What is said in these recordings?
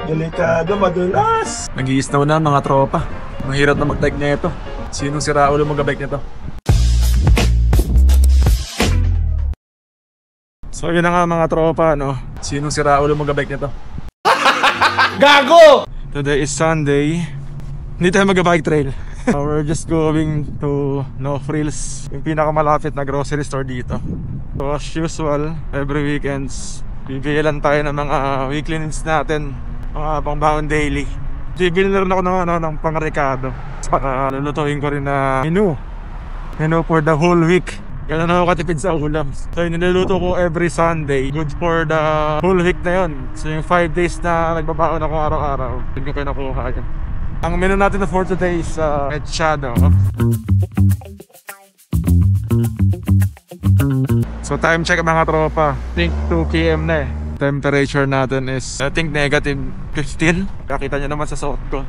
Delikado, madulas. Nag-i-snow na mga tropa. Mahirap na mag-bike na ito. Sinong si Raulo mag-bike nito? So yun na nga mga tropa, no? Sinong si Raulo mag-bike nito? Gago! Today is Sunday. Hindi tayo mag-bike trail. We're just going to No Frills, yung pinakamalapit na grocery store dito. So as usual, every weekends bibilan tayo ng mga weekly needs natin, mga pangbaon daily. Bibili na rin ako ng pang-rekado. Saka lulutuin ko rin na menu for the whole week. Ganun ako katipid sa ulam. So yung niluluto ko every Sunday, good for the whole week na yun. So yung 5 days na nagbabaon ako araw-araw, yun ko kayo nakuha yan. Ang menu natin for today is mechado. So time check mga tropa. I think 2 PM na eh. Temperature natin is I think negative 15. Kakita nyo naman sa suot ko.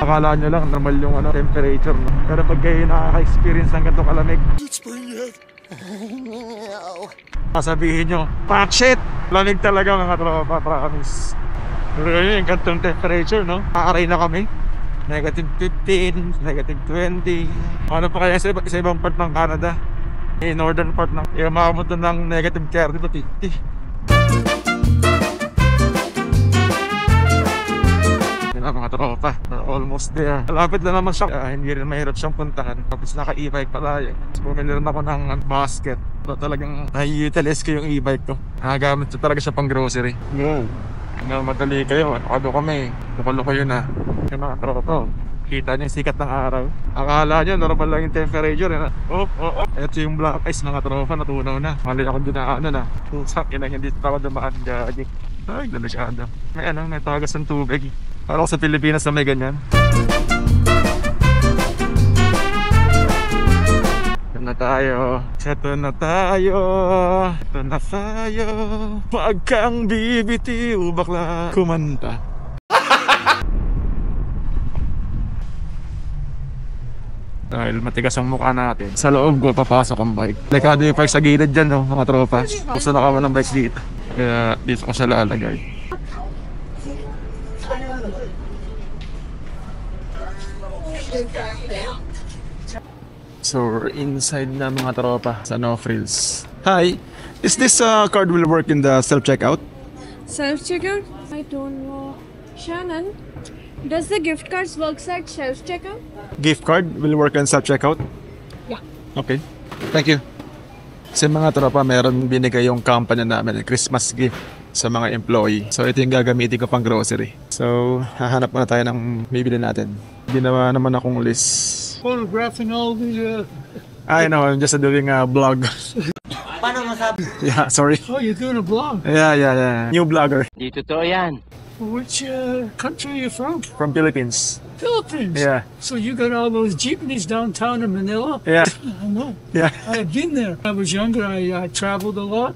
Akala nyo lang normal yung temperature, no? Pero pag kayo nakaka-experience ng ganitong kalamig, sasabihin nyo, fuck shit! Lamig talaga mga tropa, promise. Pero yun yung ganitong temperature, no? Kakaray na kami. Negative 15, negative 20. Ano pa kaya sa ibang part ng Canada? Northern part ng makamot na ng negative 30 to 50. Yun na mga tropa, we're almost there. Malapit na naman siya, hindi rin mahirap siyang puntahan. Tapos naka-e-bike pala yun. Tapos bumili rin ako ng basket. So, talagang nai-utilize ko yung e-bike ko. Nakagamit ko talaga siya pang grocery. Madali kayo, ano kami, loko-loko yun na. Yung mga tropa, kita niyo yung sikat ng araw. Akala nyo, normal lang yung temperature. Ito yung black ice mga tropa, natunaw na. Mali ako dinaan na. Sakin lang, hindi pa ako dumaan. Gagi. Ay, delikado. May tagas ng tubig. Parang sa Pilipinas na may ganyan. Ito na tayo. Ito na tayo. Ito na tayo. Wag kang bibitiw, bakla. Kumanta. Dahil matigas ang mukha natin, sa loob ko papasok ang bike. Delikado yung park sa gilid dyan, no, mga tropa. Gusto na kami ng bike dito. Kaya dito ko siya lalagay. So we're inside na mga tropa sa No Frills. Hi! Is this card will work in the self-checkout? Self-checkout? I don't know. Shannon, does the gift cards work at self-checkout? Gift card will work on self-checkout? Yeah. Okay. Thank you. Sa mga tropa, meron binigay yung company namin, Christmas gift sa mga employee. So ito yung gagamitin ko pang grocery. So hahanap muna tayo ng bibili natin. Ginawa naman akong list. Photographing all the I know, I'm just doing a vlog. Paano masabi? Yeah, sorry. Oh, you're doing a vlog. Yeah. New vlogger. Di totoo yan. Which country are you from? From Philippines. Philippines? Yeah. So you got all those jeepneys downtown in Manila? Yeah. I know. Yeah. I've been there. When I was younger, I traveled a lot.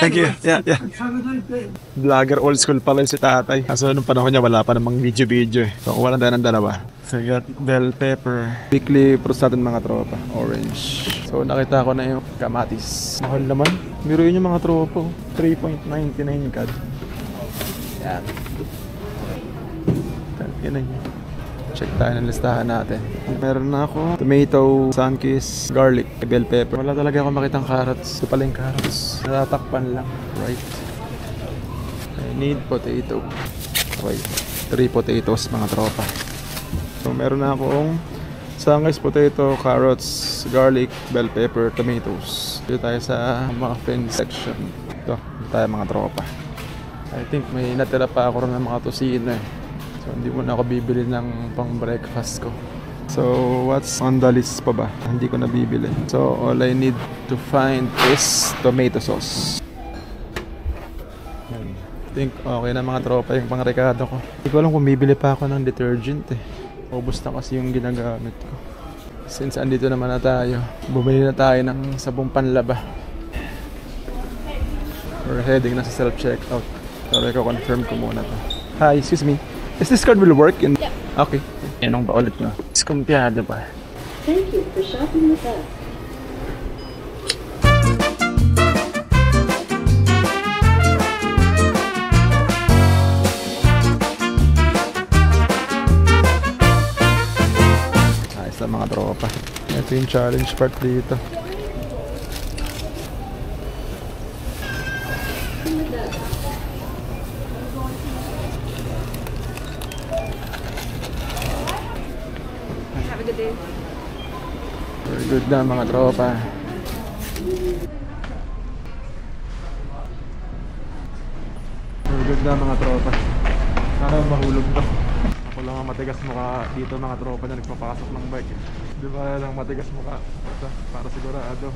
Thank you. Yeah. Have a nice day. Vlogger old school pala si tatay. Kaso nung panahon niya wala pa namang video eh. So kuha lang tayo ng dalawa. So you got bell pepper. Weekly fruits natin mga tropa. Orange. So nakita ko na yung kamatis. Mahal naman. Biruin yung mga tropa. 3.99 kad. Yan. Yan. Check tayo ng listahan natin. Meron na ako tomato, sunkiss, garlic, bell pepper. Wala talaga ako makitang carrots. Ito pala yung carrots. Natatakpan lang. Right. I need potato. Okay. 3 potatoes mga tropa. So meron na akong sunkiss, potato, carrots, garlic, bell pepper, tomatoes. Dito tayo sa muffin section. Ito tayo mga tropa. I think may natira pa ako rin ng mga tosino eh. So hindi mo na ako bibili ng pang breakfast ko. So what's on the list pa ba? Hindi ko na bibili. So all I need to find is tomato sauce. I think okay na mga tropa yung pang rekado ko. Hindi ko alam kung bibili pa ako ng detergent eh. Ubus na kasi yung ginagamit ko. Since andito naman na tayo, bumili na tayo ng sabong panlaba. We're heading na sa self-checkout. Pero i-confirm ko muna to. Hi, excuse me. Is this card will work? Yeah. Okay. Yan ang ba ulit nyo? Diskumpiyado ba? Thank you for shopping with us. Ayos lang mga tropa. Ito yung challenge part dito. Have a good day. Very good na mga tropa. Very good na mga tropa. Sana mahulog to. Ako lang ang matigas mukha dito mga tropa na nagpapasok ng bike. Di ba lang matigas mukha? Ito, para sigurado.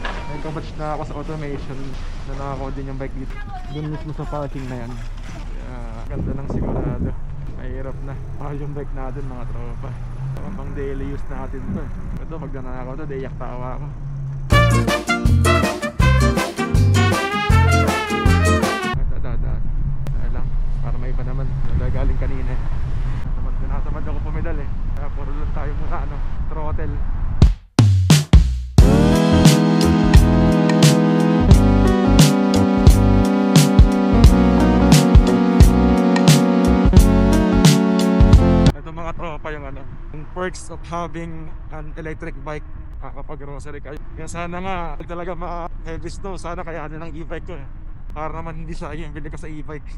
May kabatch na ako sa automation na nakakuha din yung bike dito. Doon mismo sa parking na yan. Kaya ganda ng sigurado. Mahirap na. Mahal yung bike natin mga tropa. Pang daily use natin to. Ito pag nanakaw to, dayak tawa ako. Lang, para may iba naman. Galing kanina. Natamad ako pumedal eh. Kaya puro lang tayo muna throttle. Mga tropa yung yung perks of having an electric bike kapag grocery kayo. Kaya sana nga talaga ma-heavy snow, sana kayanin ng e-bike ko para naman hindi sayang yung bili ko sa e-bike.